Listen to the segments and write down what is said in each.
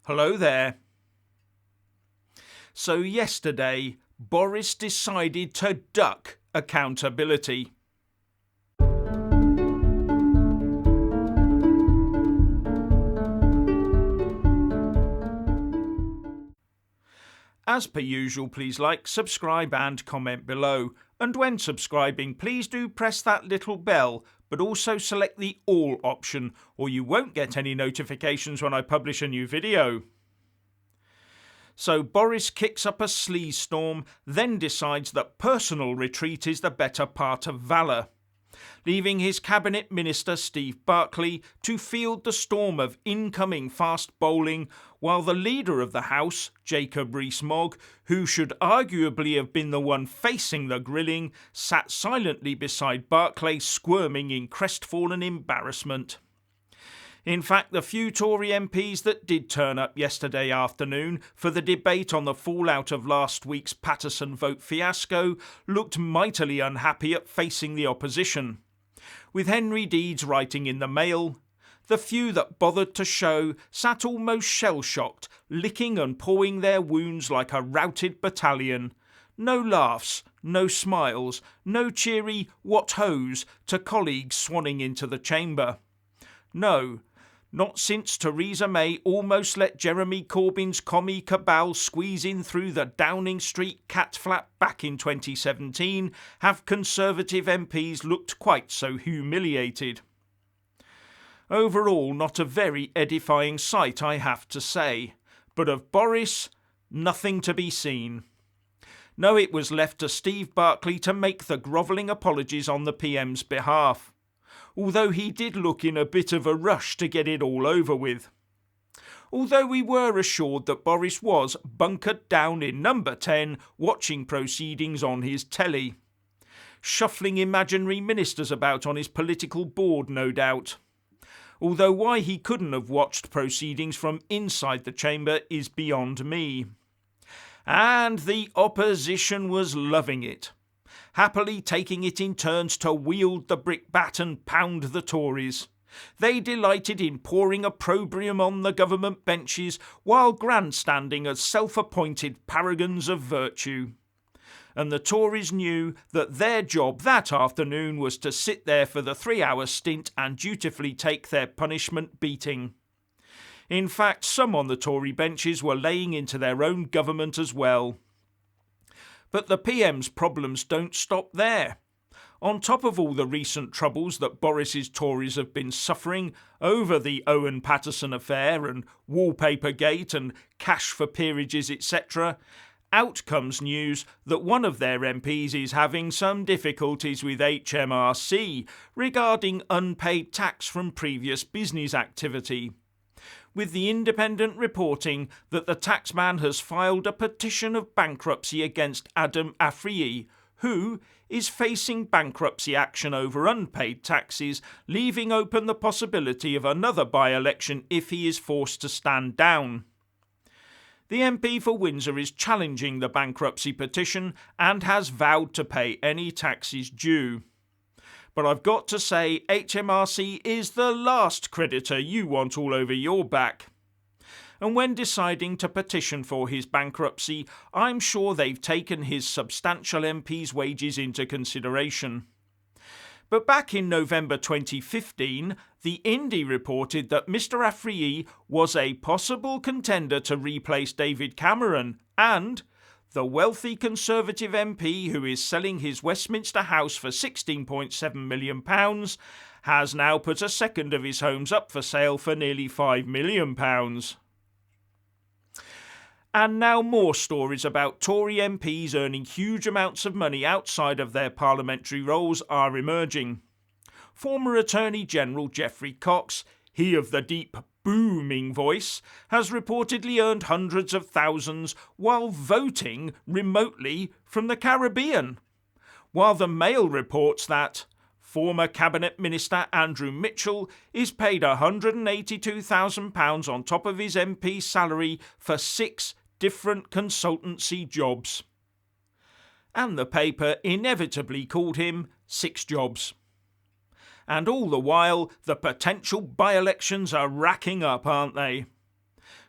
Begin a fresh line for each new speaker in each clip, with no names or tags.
Hello there. So yesterday, Boris decided to duck accountability. As per usual, please like, subscribe and comment below. And when subscribing, please do press that little bell, but also select the all option, or you won't get any notifications when I publish a new video. So Boris kicks up a sleaze storm, then decides that personal retreat is the better part of valour, leaving his cabinet minister Steve Barclay to field the storm of incoming fast bowling, while the leader of the House, Jacob Rees-Mogg, who should arguably have been the one facing the grilling, sat silently beside Barclay, squirming in crestfallen embarrassment. In fact, the few Tory MPs that did turn up yesterday afternoon for the debate on the fallout of last week's Paterson vote fiasco looked mightily unhappy at facing the opposition, with Henry Deeds writing in the Mail, "The few that bothered to show sat almost shell-shocked, licking and pawing their wounds like a routed battalion. No laughs, no smiles, no cheery 'what ho's' to colleagues swanning into the chamber. No, not since Theresa May almost let Jeremy Corbyn's commie cabal squeeze in through the Downing Street cat flap back in 2017 have Conservative MPs looked quite so humiliated." Overall, not a very edifying sight, I have to say. But of Boris, nothing to be seen. No, it was left to Steve Barclay to make the grovelling apologies on the PM's behalf, although he did look in a bit of a rush to get it all over with. Although we were assured that Boris was bunkered down in number 10 watching proceedings on his telly, shuffling imaginary ministers about on his political board, no doubt. Although why he couldn't have watched proceedings from inside the chamber is beyond me. And the opposition was loving it, happily taking it in turns to wield the brickbat and pound the Tories. They delighted in pouring opprobrium on the government benches while grandstanding as self-appointed paragons of virtue. And the Tories knew that their job that afternoon was to sit there for the 3-hour stint and dutifully take their punishment beating. In fact, some on the Tory benches were laying into their own government as well. But the PM's problems don't stop there. On top of all the recent troubles that Boris's Tories have been suffering over the Owen Paterson affair and Wallpapergate and cash for peerages, etc., out comes news that one of their MPs is having some difficulties with HMRC regarding unpaid tax from previous business activity, with the Independent reporting that the taxman has filed a petition of bankruptcy against Adam Afriyi, who is facing bankruptcy action over unpaid taxes, leaving open the possibility of another by-election if he is forced to stand down. The MP for Windsor is challenging the bankruptcy petition and has vowed to pay any taxes due. But I've got to say, HMRC is the last creditor you want all over your back. And when deciding to petition for his bankruptcy, I'm sure they've taken his substantial MP's wages into consideration. But back in November 2015, the Indie reported that Mr Afriyi was a possible contender to replace David Cameron, and the wealthy Conservative MP who is selling his Westminster house for £16.7 million has now put a second of his homes up for sale for nearly £5 million. And now more stories about Tory MPs earning huge amounts of money outside of their parliamentary roles are emerging. Former Attorney General Geoffrey Cox, he of the deep, booming voice, has reportedly earned hundreds of thousands while voting remotely from the Caribbean, while the Mail reports that former Cabinet Minister Andrew Mitchell is paid £182,000 on top of his MP salary for 6 different consultancy jobs. And the paper inevitably called him 6 Jobs. And all the while, the potential by-elections are racking up, aren't they?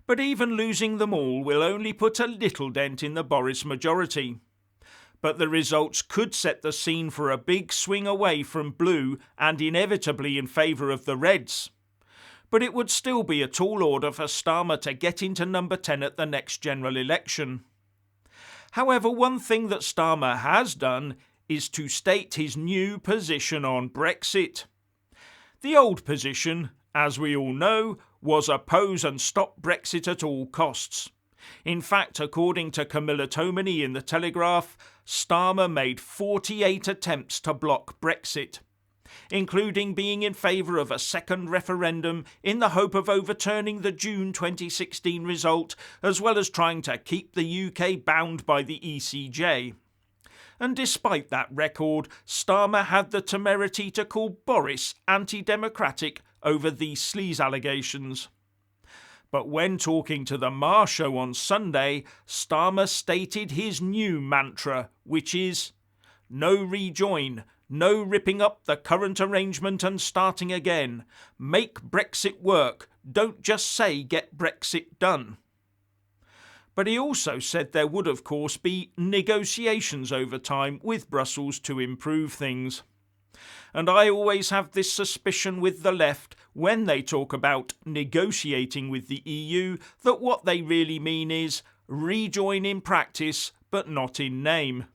But even losing them all will only put a little dent in the Boris majority. But the results could set the scene for a big swing away from blue and inevitably in favour of the Reds. But it would still be a tall order for Starmer to get into number 10 at the next general election. However, one thing that Starmer has done is to state his new position on Brexit. The old position, as we all know, was oppose and stop Brexit at all costs. In fact, according to Camilla Tominey in The Telegraph, Starmer made 48 attempts to block Brexit, including being in favour of a second referendum in the hope of overturning the June 2016 result, as well as trying to keep the UK bound by the ECJ. And despite that record, Starmer had the temerity to call Boris anti-democratic over these Sleaze allegations. But when talking to the Marr Show on Sunday, Starmer stated his new mantra, which is, "No rejoin, no ripping up the current arrangement and starting again. Make Brexit work, don't just say get Brexit done." But he also said there would of course be negotiations over time with Brussels to improve things. And I always have this suspicion with the left when they talk about negotiating with the EU that what they really mean is rejoin in practice but not in name.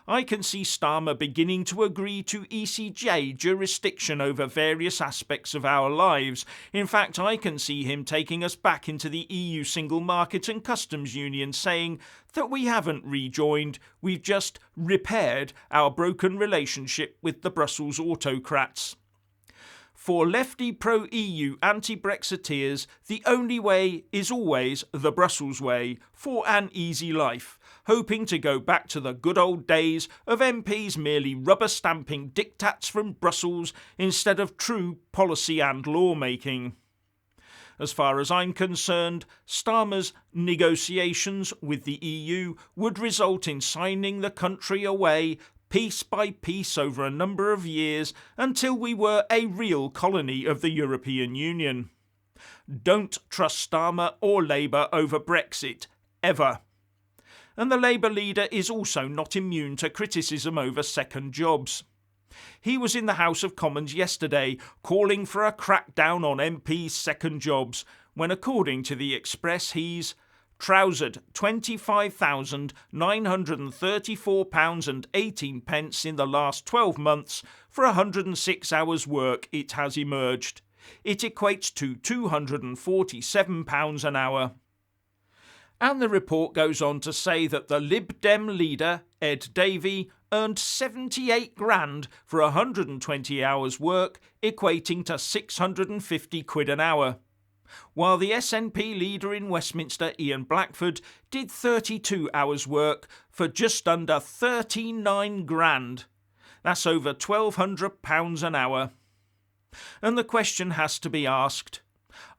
I can see Starmer beginning to agree to ECJ jurisdiction over various aspects of our lives. In fact, I can see him taking us back into the EU single market and customs union, saying that we haven't rejoined, we've just repaired our broken relationship with the Brussels autocrats. For lefty pro-EU anti-Brexiteers, the only way is always the Brussels way, for an easy life, hoping to go back to the good old days of MPs merely rubber-stamping diktats from Brussels instead of true policy and lawmaking. As far as I'm concerned, Starmer's negotiations with the EU would result in signing the country away piece by piece over a number of years until we were a real colony of the European Union. Don't trust Starmer or Labour over Brexit, ever. And the Labour leader is also not immune to criticism over second jobs. He was in the House of Commons yesterday calling for a crackdown on MPs' second jobs, when according to the Express he's trousered £25,934.18 in the last 12 months for 106 hours work, it has emerged. It equates to £247 an hour. And the report goes on to say that the Lib Dem leader, Ed Davey, earned 78 grand for 120 hours work, equating to 650 quid an hour. While the SNP leader in Westminster, Ian Blackford, did 32 hours work for just under 39 grand. That's over £1,200 an hour. And the question has to be asked,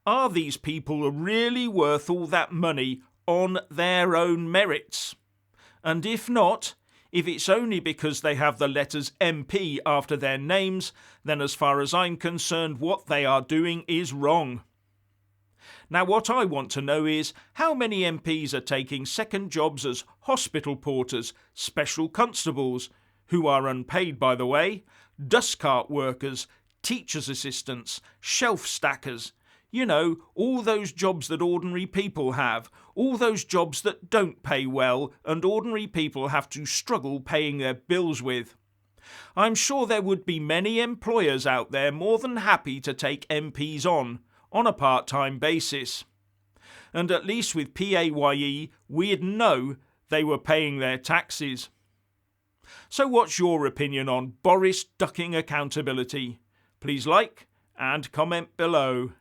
are these people really worth all that money on their own merits? And if not, if it's only because they have the letters MP after their names, then as far as I'm concerned, what they are doing is wrong. Now what I want to know is how many MPs are taking second jobs as hospital porters, special constables, who are unpaid by the way, dust cart workers, teachers' assistants, shelf stackers. You know, all those jobs that ordinary people have, all those jobs that don't pay well and ordinary people have to struggle paying their bills with. I'm sure there would be many employers out there more than happy to take MPs on a part-time basis. And at least with PAYE, we'd know they were paying their taxes. So what's your opinion on Boris ducking accountability? Please like and comment below.